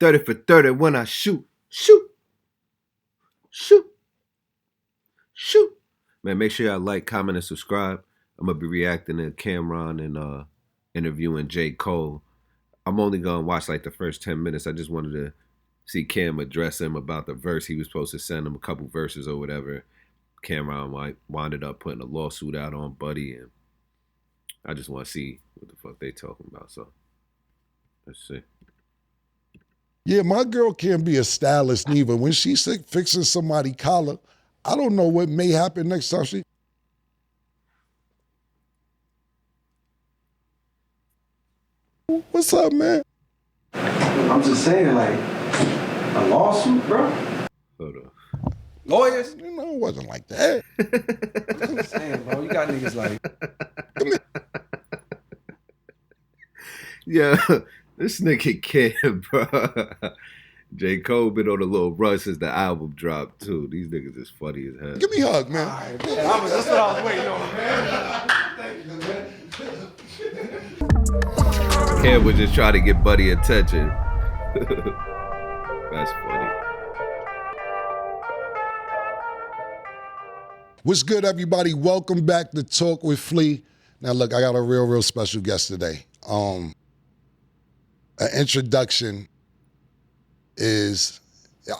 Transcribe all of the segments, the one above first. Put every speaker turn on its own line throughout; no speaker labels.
30 for 30 when I shoot. Shoot. Shoot. Shoot. Man, make sure y'all like, comment, and subscribe. I'm going to be reacting to Cameron and interviewing J.Cole. I'm only going to watch like the first 10 minutes. I just wanted to see Cam address him about the verse. He was supposed to send him a couple verses or whatever. Cameron winded up putting a lawsuit out on Buddy, and I just want to see what the fuck they talking about. So, let's see.
Yeah, my girl can't be a stylist neither. When she's fixing somebody's collar, I don't know what may happen next time she... What's up, man?
I'm just saying, like, a lawsuit, bro?
Hold on.
Lawyers?
You know, it wasn't like that.
I'm just saying, bro. You got niggas like...
Yeah, this nigga Cam, bro. J.Cole been on a little rush since the album dropped, too. These niggas is funny as hell.
Give me a hug, man.
Right, man. That's what I was waiting on, man. Thank you, man.
Cam was just trying to get Buddy attention. That's funny.
What's good, everybody? Welcome back to Talk with Flea. Now, look, I got a real special guest today. An introduction is,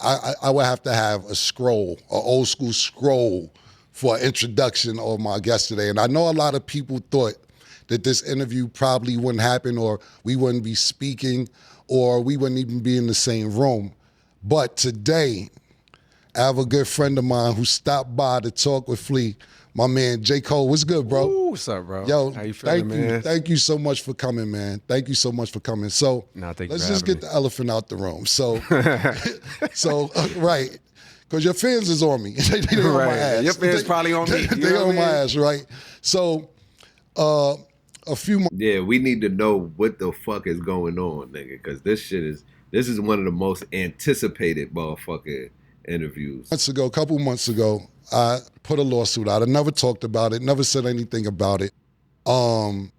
I would have to have a scroll, an old school scroll for an introduction of my guest today. And I know a lot of people thought that this interview probably wouldn't happen, or we wouldn't be speaking, or we wouldn't even be in the same room. But today, I have a good friend of mine who stopped by to talk with Flea, my man J.Cole. What's good, bro?
Ooh, what's up, bro?
Yo,
how you feeling, man?
Thank you so much for coming, man. Thank you so much for coming. So let's just get the elephant out the room. So, right, because your fans is on me. they on my ass.
Your fans probably on me.
They on my ass, right? So, a few months.
Yeah, we need to know what the fuck is going on, nigga, because this is one of the most anticipated motherfucking interviews.
A couple months ago, I put a lawsuit out. I never talked about it, never said anything about it. And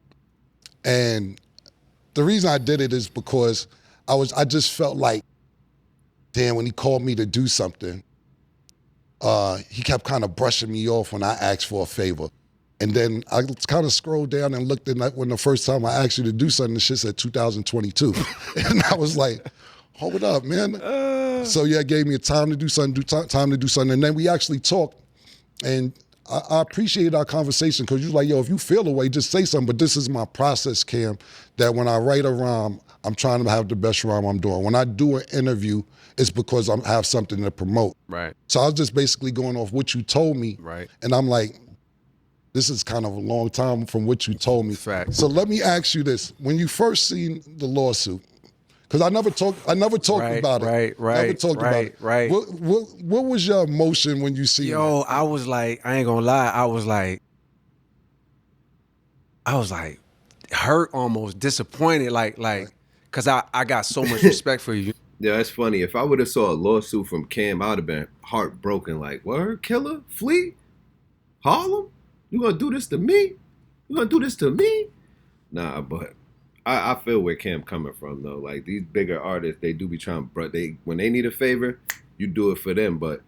the reason I did it is because I just felt like, damn, when he called me to do something, he kept kind of brushing me off when I asked for a favor. And then I kind of scrolled down and looked at when the first time I asked you to do something, the shit said 2022. And I was like, hold up, man. So yeah, it gave me a time to do something, time to do something. And then we actually talked, and I appreciated our conversation, because you was like, yo, if you feel a way, just say something. But this is my process, Cam, that when I write a rhyme, I'm trying to have the best rhyme I'm doing. When I do an interview, it's because I have something to promote.
Right.
So I was just basically going off what you told me.
Right.
And I'm like, this is kind of a long time from what you told me.
Fact.
So let me ask you this. When you first seen the lawsuit, because I never talked about it.
Right.
Never talked about it.
Right.
What was your emotion when you seen it?
Yo, I was like, I ain't gonna lie, I was like hurt, almost disappointed, like, cause I got so much respect for you.
Yeah, that's funny. If I would have saw a lawsuit from Cam, I would have been heartbroken. Like, word, killer, Flea, Harlem, you gonna do this to me? You gonna do this to me? Nah, but I feel where Cam coming from though. Like, these bigger artists, they do be trying, when they need a favor, you do it for them. But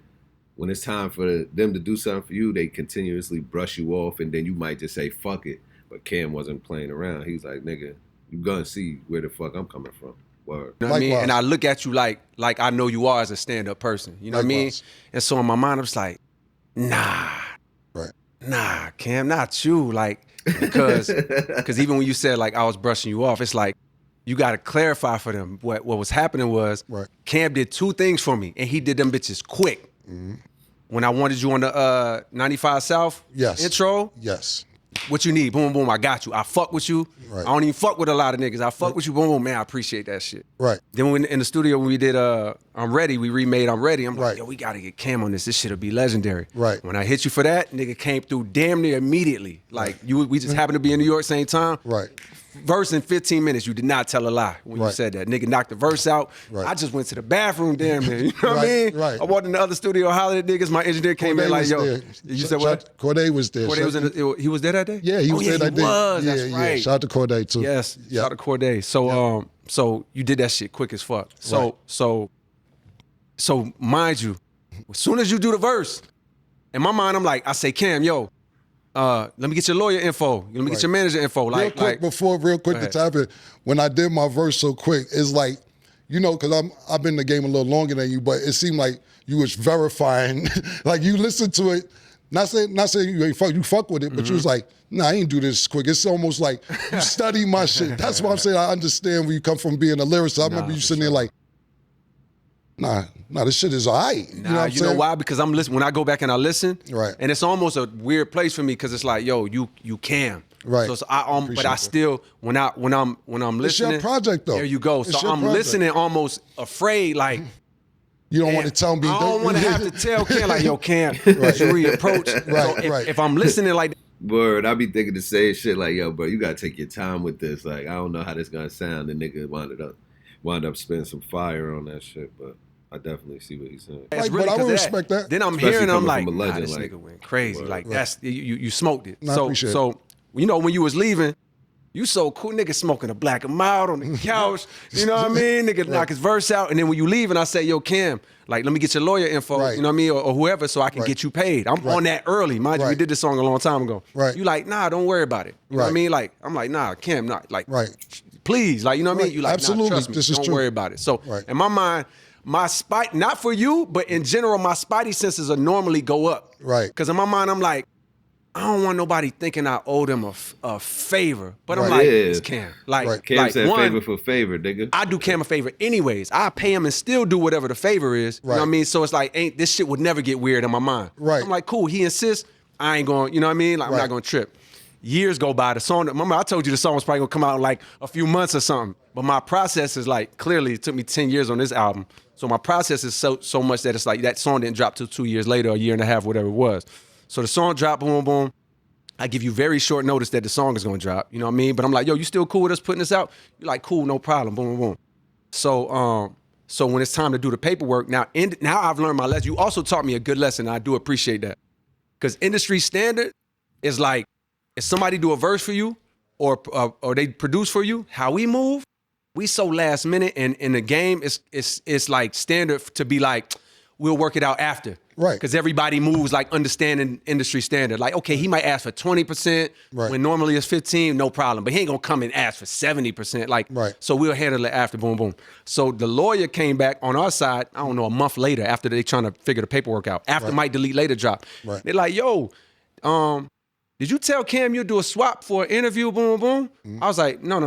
when it's time for them to do something for you, they continuously brush you off, and then you might just say fuck it. But Cam wasn't playing around. He's like, nigga, you gonna see where the fuck I'm coming from. Word.
You know what I mean? And I look at you like I know you are as a stand-up person. You know what I mean? And so in my mind, I was like, nah.
Right.
Nah, Cam, not you. Like, because even when you said like I was brushing you off, it's like you got to clarify for them. What was happening was Cam did two things for me, and he did them bitches quick.
Mm-hmm.
When I wanted you on the 95 South intro, what you need? Boom, boom, I got you. I fuck with you.
Right.
I don't even fuck with a lot of niggas. I fuck with you. Boom, boom, man, I appreciate that shit.
Right.
Then when in the studio when we did I'm Ready, we remade I'm Ready. I'm like, yo, we gotta get Cam on this. This shit'll be legendary.
Right.
When I hit you for that, nigga came through damn near immediately. Like we just happened to be in New York same time.
Right.
Verse in 15 minutes, you did not tell a lie when you said that. Nigga knocked the verse out. Right. I just went to the bathroom, damn near. You know what I mean?
Right.
I walked in the other studio, hollered at niggas. My engineer came in like, yo.
There.
You said what?
Corday was there.
Corday was he was there that day?
Yeah, he was there that day.
That's right.
Shout out to Corday too.
Yes, shout out to Corday. So So you did that shit quick as fuck. So mind you, as soon as you do the verse, in my mind, I say, Cam, yo, let me get your lawyer info. Let me get your manager info.
Real quick to tap in, when I did my verse so quick, it's like, you know, because I've been in the game a little longer than you, but it seemed like you was verifying, like you listened to it, not saying you fuck with it, but you was like, nah, I ain't do this quick. It's almost like you study my shit. That's why I'm saying I understand where you come from being a lyricist. I remember you sitting there like, nah, this shit is all right.
You know why? Because I'm listening. When I go back and I listen,
right,
and it's almost a weird place for me because it's like, yo, you can,
right.
So but I still when I'm listening,
it's your project though.
There you go. So I'm listening, almost afraid, like.
You don't want to tell me.
I don't want to have to tell Cam like, yo, Cam, jury approach.
Right.
If I'm listening like.
Word, I be thinking the same shit like, yo, bro, you gotta take your time with this. Like, I don't know how this gonna sound. The nigga wound up spitting some fire on that shit, but I definitely see what he's saying.
Like, but I would respect that.
Then I'm
especially
hearing, I'm
coming
like,
from a legend,
this
like,
nigga went crazy.
word.
Like that's you smoked it.
No, I appreciate
so you know when you was leaving, you so cool, nigga smoking a black and mild on the couch. You know what I mean? Nigga knock his verse out, and then when you leave, and I say, yo, Cam, like let me get your lawyer info.
Right.
You know what I mean, or whoever, so I can get you paid. I'm on that early, mind you. We did this song a long time ago.
Right.
You like, nah, don't worry about it. You know what I mean? Like I'm like, nah, Cam, not like.
Right.
Please, like you know what I mean? You like,
absolutely.
Nah, trust me,
this is
don't
true.
worry about it. So in my mind. My spite, not for you, but in general, my spidey senses are normally go up.
Right.
Because in my mind, I'm like, I don't want nobody thinking I owe them a favor. But I'm like, it's Cam. Like,
Cam said favor for favor, nigga.
I do Cam a favor anyways. I pay him and still do whatever the favor is. You know what I mean? So it's like, this shit would never get weird in my mind.
Right.
I'm like, cool, he insists, I ain't going, you know what I mean? Like, I'm not going to trip. Years go by, the song, remember I told you the song was probably going to come out in like a few months or something. But my process is like, clearly it took me 10 years on this album. So my process is so much that it's like that song didn't drop till 2 years later, a year and a half, whatever it was. So the song dropped, boom, boom. I give you very short notice that the song is gonna drop. You know what I mean? But I'm like, yo, you still cool with us putting this out? You're like, cool, no problem, boom, boom, boom. So when it's time to do the paperwork, now I've learned my lesson. You also taught me a good lesson, and I do appreciate that. Because industry standard is like, if somebody do a verse for you or they produce for you, how we move, we so last minute, and in the game, it's like standard to be like, we'll work it out after.
Right.
Because everybody moves like understanding industry standard. Like, okay, he might ask for 20% when normally it's 15, no problem. But he ain't gonna come and ask for 70%. Like, so we'll handle it after, boom, boom. So the lawyer came back on our side, I don't know, a month later after they trying to figure the paperwork out. After Might Delete Later drop.
Right.
They're like, yo, did you tell Cam you'll do a swap for an interview, boom, boom? I was like, no.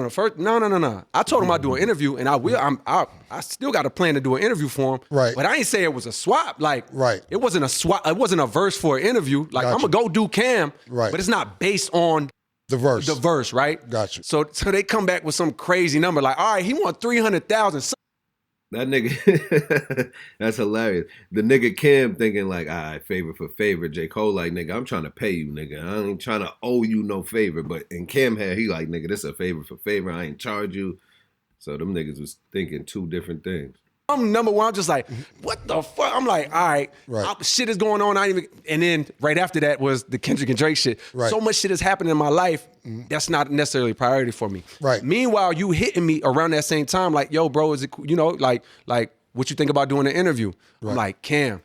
I told him I'd do an interview, and I will. I still got a plan to do an interview for him.
Right.
But I ain't say it was a swap. Like, it wasn't a swap. It wasn't a verse for an interview. Like, I'm gonna go do Cam.
Right.
But it's not based on
the verse.
Right?
Gotcha.
So they come back with some crazy number. Like, all right, he want 300,000.
That nigga, that's hilarious. The nigga Cam thinking like, all right, favor for favor. J.Cole like, nigga, I'm trying to pay you, nigga. I ain't trying to owe you no favor. But in Cam head, he like, nigga, this a favor for favor. I ain't charge you. So them niggas was thinking two different things.
I'm number one, I'm just like, what the fuck? I'm like, all right, shit is going on. And then right after that was the Kendrick and Drake shit.
Right.
So much shit is happening in my life, that's not necessarily a priority for me.
Right.
Meanwhile, you hitting me around that same time, like, yo, bro, is it, you know, like what you think about doing an interview? Right. I'm like, Cam,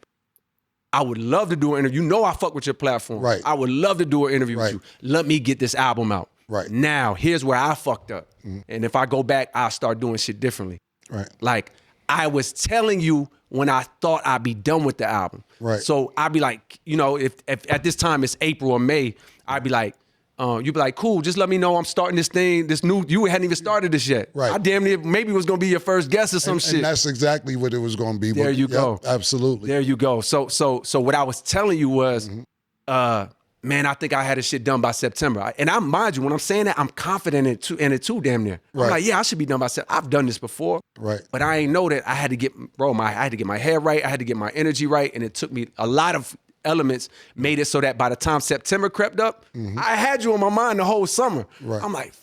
I would love to do an interview. You know I fuck with your platform.
Right.
I would love to do an interview with you. Let me get this album out.
Right.
Now, here's where I fucked up. And if I go back, I'll start doing shit differently.
Right.
Like, I was telling you when I thought I'd be done with the album.
Right.
So I'd be like, you know, if at this time it's April or May, I'd be like, you'd be like, cool, just let me know I'm starting this thing, this new, you hadn't even started this yet.
Right.
I damn near maybe it was gonna be your first guest or some shit.
And that's exactly what it was gonna be.
There you go.
Absolutely.
There you go. So what I was telling you was, man, I think I had this shit done by September. And I mind you, when I'm saying that, I'm confident in it too, damn near. I'm like, yeah, I should be done by September. I've done this before.
Right.
But I ain't know that I had to get, I had to get my hair right. I had to get my energy right. And it took me a lot of elements, made it so that by the time September crept up, I had you on my mind the whole summer.
Right.
I'm like,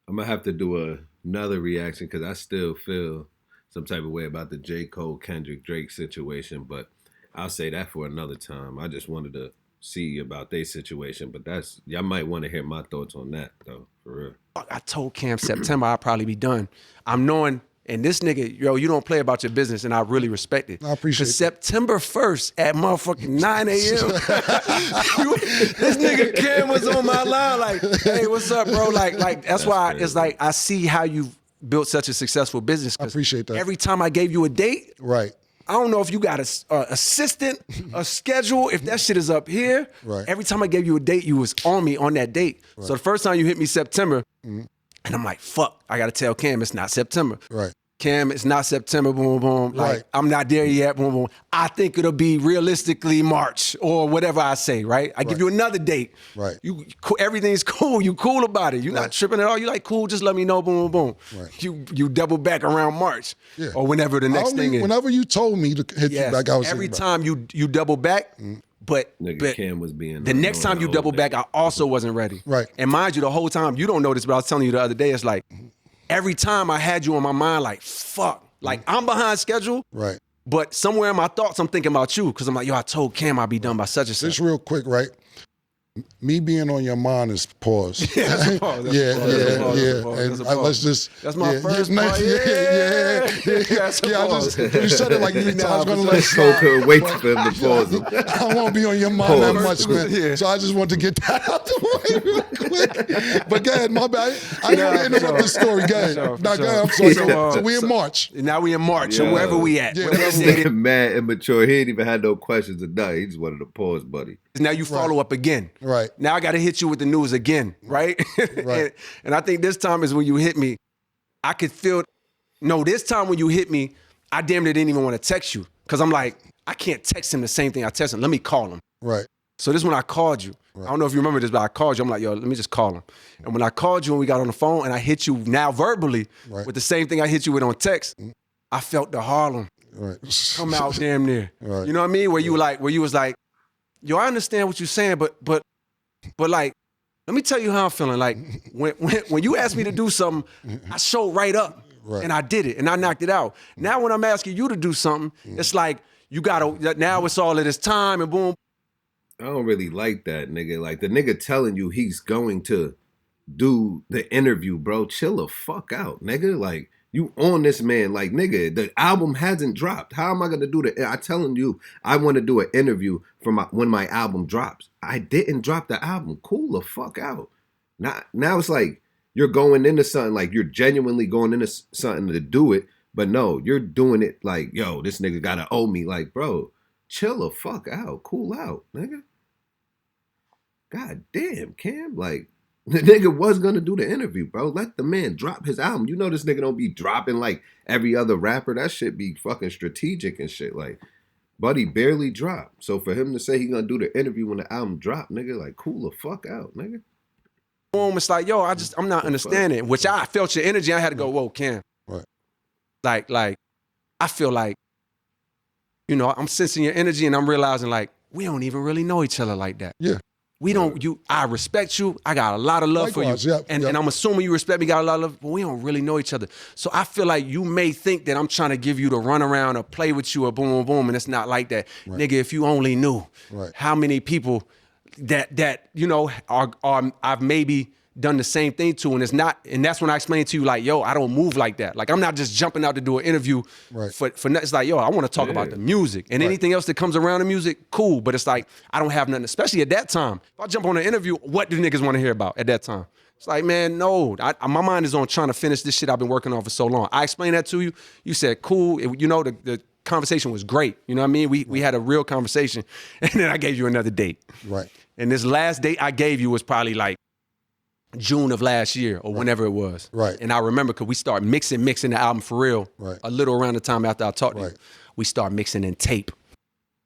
I'm gonna have to do another reaction because I still feel some type of way about the J.Cole, Kendrick, Drake situation, but I'll say that for another time. I just wanted to see about their situation, but y'all might want to hear my thoughts on that though, for real.
I told Cam September I'll probably be done. I'm knowing And this nigga, yo, you don't play about your business, and I really respect it.
I appreciate it.
September 1st at motherfucking 9 a.m. This nigga Cam was on my line like, hey, what's up, bro? Like that's why it's like I see how you've built such a successful business.
I appreciate that.
Every time I gave you a date,
Right.
I don't know if you got a assistant, a schedule, if that shit is up here.
Right.
Every time I gave you a date, you was on me on that date. Right. So the first time you hit me September, and I'm like, fuck, I gotta tell Cam it's not September.
Right.
Cam, it's not September, boom, boom. Like,
Right.
I'm not there yet, boom, boom. I think it'll be realistically March or whatever I say, right? I give you another date.
Right.
Everything's cool. You cool about it. You're not tripping at all. You like, cool, just let me know, boom, boom, boom.
Right.
You double back around March or whenever the next thing is.
Whenever you told me to hit you back, I was
every time you double back, but
Cam was being
the next time you double back, I also wasn't ready.
Right.
And mind you, the whole time, you don't know this, but I was telling you the other day, it's like, every time I had you on my mind, like, fuck. Like, I'm behind schedule.
Right.
But somewhere in my thoughts, I'm thinking about you. Because I'm like, yo, I told Cam I'd be done by such and such.
Just real quick, right? Me being on your mind is pause.
Yeah, that's a pause.
Let's just.
That's my first
yeah,
part.
You said it like you I was gonna let
Cole couldn't wait for him to pause him.
I won't be on your mind that much, man.
Yeah.
So I just want to get that out the way real quick. But go ahead, my bad. I didn't want to interrupt the story. Go ahead. Go ahead. I'm sorry. So we in March.
Now we in March, or wherever we at.
Yeah,
Whatever
This
city.
nigga mad, immature. He ain't even had no questions or nothing. He just wanted to pause, buddy.
Now you follow up again.
Right.
Now I got to hit you with the news again, right?
Right.
and I think this time is when you hit me. I could feel, no, this time when you hit me, I damn near didn't even want to text you. Because I'm like, I can't text him the same thing I text him. Let me call him.
Right.
So this is when I called you. Right. I don't know if you remember this, but I called you. I'm like, yo, let me just call him. And when I called you and we got on the phone and I hit you now verbally with the same thing I hit you with on text, I felt the Harlem come out damn near.
Right.
You know what I mean? Where you was like, yo, I understand what you're saying, but like, let me tell you how I'm feeling. Like when you asked me to do something, I showed right up and I did it and I knocked it out. Now when I'm asking you to do something, it's like you gotta, now it's all of this time and boom.
I don't really like that, nigga. Like, the nigga telling you he's going to do the interview, bro. Chill the fuck out, nigga. Like, you on this man. Like, nigga, the album hasn't dropped. How am I going to do I telling you I want to do an interview for when my album drops. I didn't drop the album. Cool the fuck out. Now it's like you're going into something, like you're genuinely going into something to do it. But no, you're doing it like, yo, this nigga got to owe me. Like, bro, chill the fuck out. Cool out, nigga. God damn, Cam. Like, the nigga was gonna do the interview, bro. Let the man drop his album. You know this nigga don't be dropping like every other rapper. That shit be fucking strategic and shit. Like, buddy barely dropped. So for him to say he gonna do the interview when the album drop, nigga, like, cool the fuck out, nigga.
Boom, it's like, yo, I'm not understanding. Which I felt your energy. I had to go, whoa, Cam.
Right.
Like, I feel like, you know, I'm sensing your energy and I'm realizing like, we don't even really know each other like that.
Yeah.
We don't, I respect you. I got a lot of love
Likewise,
for you.
yep,
and
yep.
I'm assuming you respect me, got a lot of love, but we don't really know each other. So I feel like you may think that I'm trying to give you the runaround or play with you or boom, boom, boom, and it's not like that. Right. Nigga, if you only knew how many people that you know, are I've maybe done the same thing to, and it's not, and that's when I explained to you, like, yo, I don't move like that. Like, I'm not just jumping out to do an interview for it's like, yo, I want to talk about the music and anything else that comes around the music, cool. But it's like, I don't have nothing, especially at that time. If I jump on an interview, what do niggas want to hear about at that time? It's like, man, no, my mind is on trying to finish this shit I've been working on for so long. I explained that to you. You said, cool. You know, the conversation was great. You know what I mean? We had a real conversation. And then I gave you another date.
Right.
And this last date I gave you was probably like June of last year or whenever it was.
Right.
And I remember because we started mixing the album for real.
Right.
A little around the time after I talked to you. We started mixing in tape.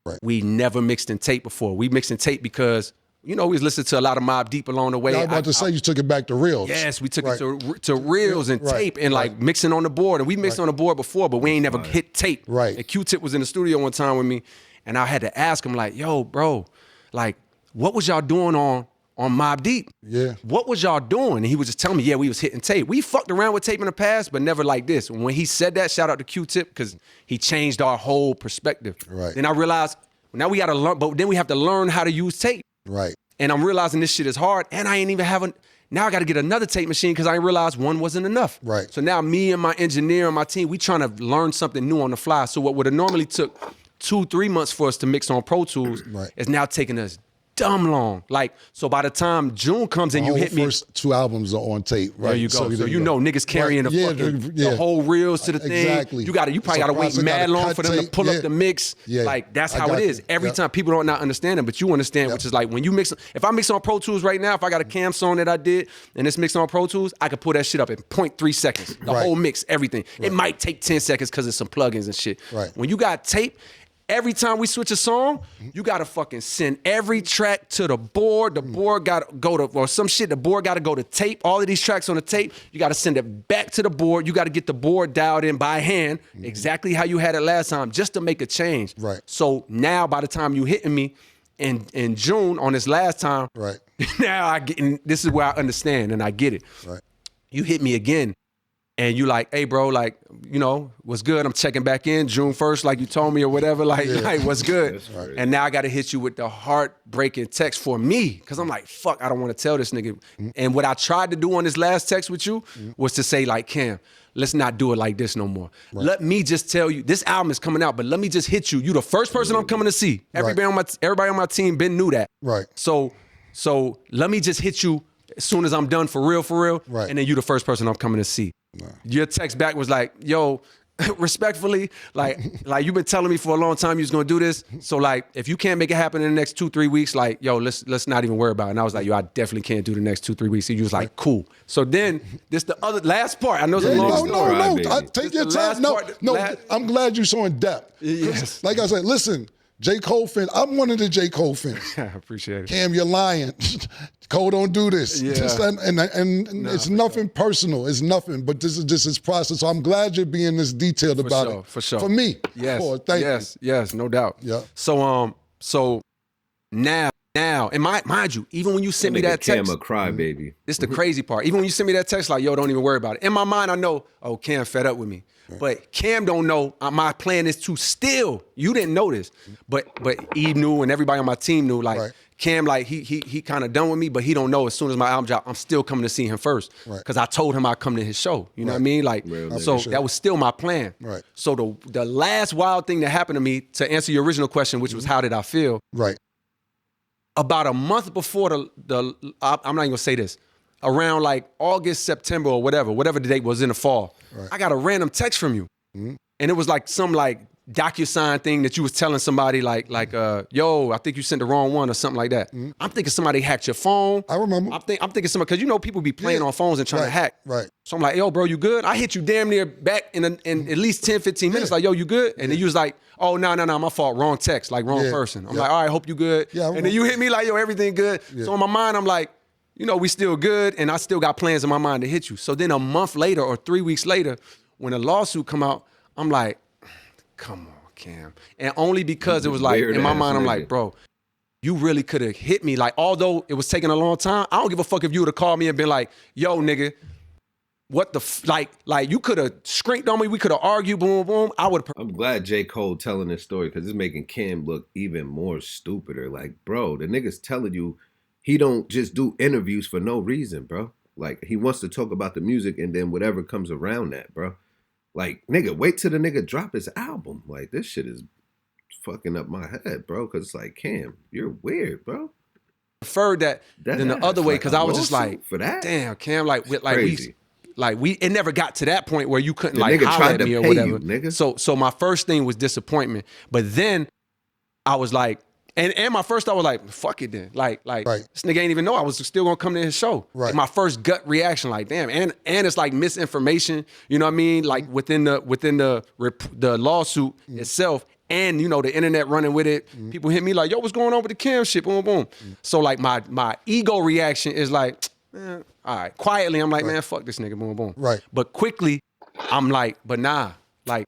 Right.
We never mixed in tape before. We mixed in tape because, you know, we was listening to a lot of Mobb Deep along the way.
I was about to say you took it back to reels.
Yes, we took it to reels and tape and like mixing on the board. And we mixed on the board before, but we ain't never hit tape.
Right.
And Q-Tip was in the studio one time with me, and I had to ask him like, yo, bro, like, what was y'all doing on Mobb Deep?
Yeah.
What was y'all doing? And he was just telling me, yeah, we was hitting tape. We fucked around with tape in the past, but never like this. When he said that, shout out to Q-Tip, because he changed our whole perspective.
Right.
Then I realized, now we got to learn, but then we have to learn how to use tape.
Right.
And I'm realizing this shit is hard, and I ain't even having, Now I got to get another tape machine because I didn't realize one wasn't enough.
Right.
So now me and my engineer and my team, we trying to learn something new on the fly. So what would have normally took 2-3 months for us to mix on Pro Tools is now taking us dumb long. Like, so by the time June comes and you hit me.
The first 2 albums are on tape. Right.
There you go. So you know niggas carrying the whole reels to the thing.
Exactly.
You probably gotta wait mad long for them to pull up the mix.
Yeah.
Like that's how it is. Every time people don't not understand it, but you understand, which is like when you mix, if I mix on Pro Tools right now, if I got a Cam song that I did and it's mixed on Pro Tools, I could pull that shit up in 0.3 seconds. The whole mix, everything. It might take 10 seconds because it's some plugins and shit.
Right.
When you got tape, every time we switch a song, you gotta fucking send every track to the board. The board gotta go to, or some shit, the board gotta go to tape. All of these tracks on the tape, you gotta send it back to the board. You gotta get the board dialed in by hand, exactly how you had it last time, just to make a change.
Right.
So now by the time you hitting me in June on this last time, now I get, and this is where I understand and I get it.
Right.
You hit me again. And you like, hey, bro, like, you know, what's good? I'm checking back in June 1st, like you told me or whatever. Like, what's good? And now I got to hit you with the heartbreaking text for me. Because I'm like, fuck, I don't want to tell this nigga. And what I tried to do on this last text with you was to say, like, Cam, let's not do it like this no more. Let me just tell you, this album is coming out, but let me just hit you. You the first person I'm coming to see. Everybody on my team been knew that.
Right.
So let me just hit you as soon as I'm done for real.
Right.
And then you the first person I'm coming to see. Your text back was like, yo, respectfully, like you've been telling me for a long time you was gonna do this. So like, if you can't make it happen in the next 2-3 weeks, like, yo, let's not even worry about it. And I was like, yo, I definitely can't do the next 2-3 weeks. And you was like, cool. So then this the other last part. I know it's a long story.
No, take your time. I'm glad you're so in depth.
Yes.
Like I said, listen, J.Cole fan. I'm one of the J.Cole fans.
I appreciate it.
Cam, you're lying. Cole, don't do this.
Yeah.
And it's nothing personal. It's nothing. But this is just his process. So I'm glad you're being this detailed about it.
For sure.
For me.
Yes.
Thank you.
Yes, no doubt.
Yeah.
So now, and mind you, even when you sent me that text,
Cam a crybaby.
This the crazy part. Even when you send me that text, like, yo, don't even worry about it. In my mind, I know, oh, Cam fed up with me. But Cam don't know my plan is to still, you didn't know this, but Eve knew and everybody on my team knew, like, Cam, like, he kind of done with me, but he don't know as soon as my album drop, I'm still coming to see him first. Because I told him I'd come to his show. You know what I mean? Like, so that was still my plan.
Right.
So the last wild thing that happened to me, to answer your original question, which was how did I feel?
Right.
About a month before I'm not even gonna say this, around like August, September or whatever the date was in the fall, I got a random text from you. And it was like some like DocuSign thing that you was telling somebody like, yo, I think you sent the wrong one or something like that. I'm thinking somebody hacked your phone.
I remember.
I'm thinking somebody, because you know people be playing on phones and trying to hack.
Right.
So I'm like, yo, bro, you good? I hit you damn near back in at least 10, 15 minutes, like, yo, you good? And then you was like, oh, no, my fault, wrong text, like wrong person. I'm like, all right, hope you good. And then you hit me like, yo, everything good. So in my mind, I'm like, you know, we still good, and I still got plans in my mind to hit you. So then a month later or 3 weeks later, when the lawsuit come out, I'm like, come on, Cam. And only because it was like, in my mind, I'm like, bro, you really could have hit me. Like, although it was taking a long time, I don't give a fuck if you would have called me and been like, yo, nigga, what the, like you could have scrinked on me, we could have argued, boom, boom.
I'm glad J.Cole telling this story because it's making Cam look even more stupider. Like, bro, the nigga's telling you he don't just do interviews for no reason, bro. Like, he wants to talk about the music and then whatever comes around that, bro. Like, nigga, wait till the nigga drop his album. Like, this shit is fucking up my head, bro. Because it's like, Cam, you're weird, bro.
Preferred that than the other way, because I was just like,
for that?
Damn, Cam, it never got to that point where you couldn't
the
like
nigga
holler
tried
at me
to
or
pay
whatever.
You, nigga.
So my first thing was disappointment. But then I was like, and my first thought was like, fuck it then. Like this nigga ain't even know I was still gonna come to his show.
Right.
Like, my first gut reaction, like, damn, and it's like misinformation, you know what I mean? Like within the lawsuit itself, and you know, the internet running with it. People hit me like, yo, what's going on with the Cam shit? Boom, boom. So like my ego reaction is like, all right. Quietly, I'm like, man, fuck this nigga, boom, boom.
Right.
But quickly, I'm like, but nah, like,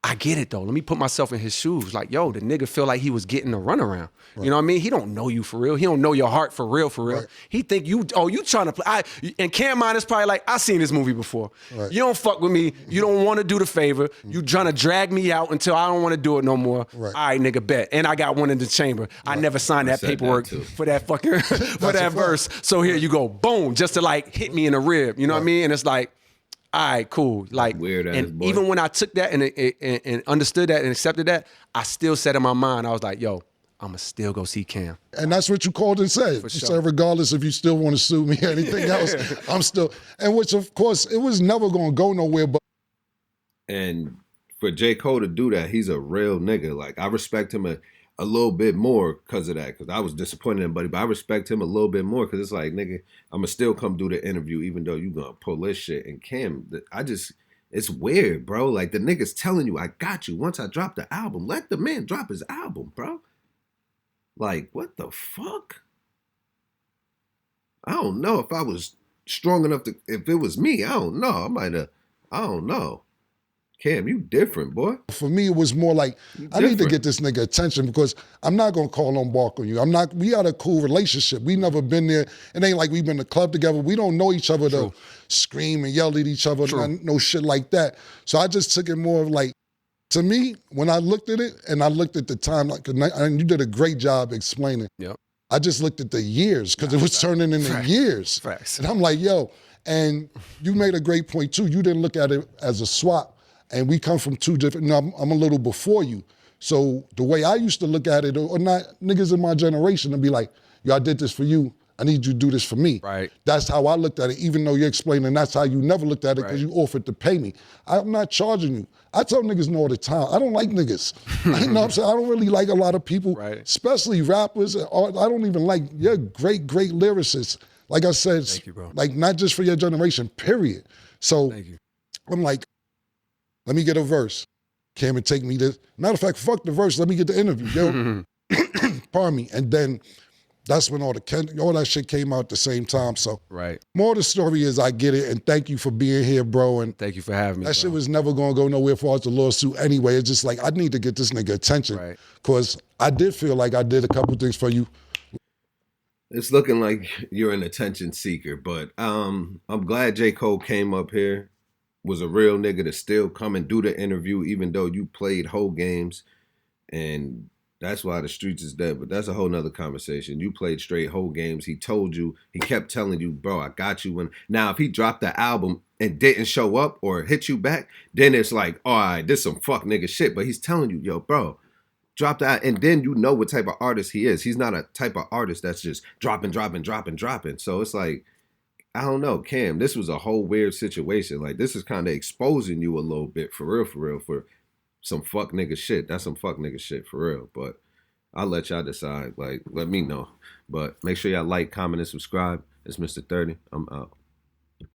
I get it though. Let me put myself in his shoes. Like, yo, the nigga feel like he was getting a runaround. Right. You know what I mean? He don't know you for real. He don't know your heart for real, for real. Right. He think you trying to play. And Cam Mind is probably like, I seen this movie before. Right. You don't fuck with me. You don't want to do the favor. You trying to drag me out until I don't want to do it no more. Right. All right, nigga, bet. And I got one in the chamber. Right. I never signed that paperwork for that fucking, for that verse. So here you go. Boom. Just to like hit me in the rib. You know what I mean? And it's like, all right, cool. Like, weird ass boy. Even when I took that and understood that and accepted that, I still said in my mind, I was like, yo, I'ma still go see Cam. And
that's what you called and said. You said, regardless if you still want to sue me or anything else, I'm still. And which, of course, it was never going to go nowhere. But
and for J.Cole to do that, he's a real nigga. Like, I respect him a little bit more because of that, because I was disappointed in him, but I respect him a little bit more because it's like, nigga, I'm going to still come do the interview even though you going to pull this shit. And Cam, it's weird, bro. Like, the nigga's telling you, I got you. Once I drop the album, let the man drop his album, bro. Like, what the fuck? I don't know if I was strong enough to, if it was me, I don't know. I don't know. Cam, you different, boy.
For me, it was more like, I need to get this nigga attention because I'm not going to call on bark on you. We got a cool relationship. We never been there. It ain't like we've been to club together. We don't know each other to scream and yell at each other, no shit like that. So I just took it more of like, to me, when I looked at it and I looked at the time, like, and you did a great job explaining.
Yep.
I just looked at the years because it was turning into years.
Facts.
And I'm like, yo, and you made a great point too. You didn't look at it as a swap. And we come from two different, I'm a little before you. So the way I used to look at it, or not niggas in my generation, and be like, yo, I did this for you. I need you to do this for me.
Right.
That's how I looked at it, even though you're explaining that's how you never looked at it because you offered to pay me. I'm not charging you. I tell niggas no all the time. I don't like niggas. You know what I'm saying? I don't really like a lot of people, especially rappers. I don't even like, you're great lyricists. Like I said,
thank you, bro.
Like not just for your generation, period. So I'm like, let me get a verse. Cam would take me to, matter of fact, fuck the verse, let me get the interview, yo. Pardon me. And then that's when all that shit came out at the same time. So more of the story is I get it, and thank you for being here, bro. And
thank you for having me,
that shit was never gonna go nowhere for us to lawsuit anyway. It's just like, I need to get this nigga attention. Because I did feel like I did a couple things for you.
It's looking like you're an attention seeker, but I'm glad J.Cole came up here. Was a real nigga to still come and do the interview, even though you played whole games, and that's why the streets is dead. But that's a whole nother conversation. You played straight whole games. He told you, he kept telling you, bro, I got you. Now, if he dropped the album and didn't show up or hit you back, then it's like, all right, this some fuck nigga shit. But he's telling you, yo, bro, drop that, and then you know what type of artist he is. He's not a type of artist that's just dropping. So it's like, I don't know, Cam, this was a whole weird situation. Like, this is kind of exposing you a little bit, for real, for some fuck nigga shit. That's some fuck nigga shit, for real. But I'll let y'all decide. Like, let me know. But make sure y'all like, comment, and subscribe. It's Mr. 30. I'm out.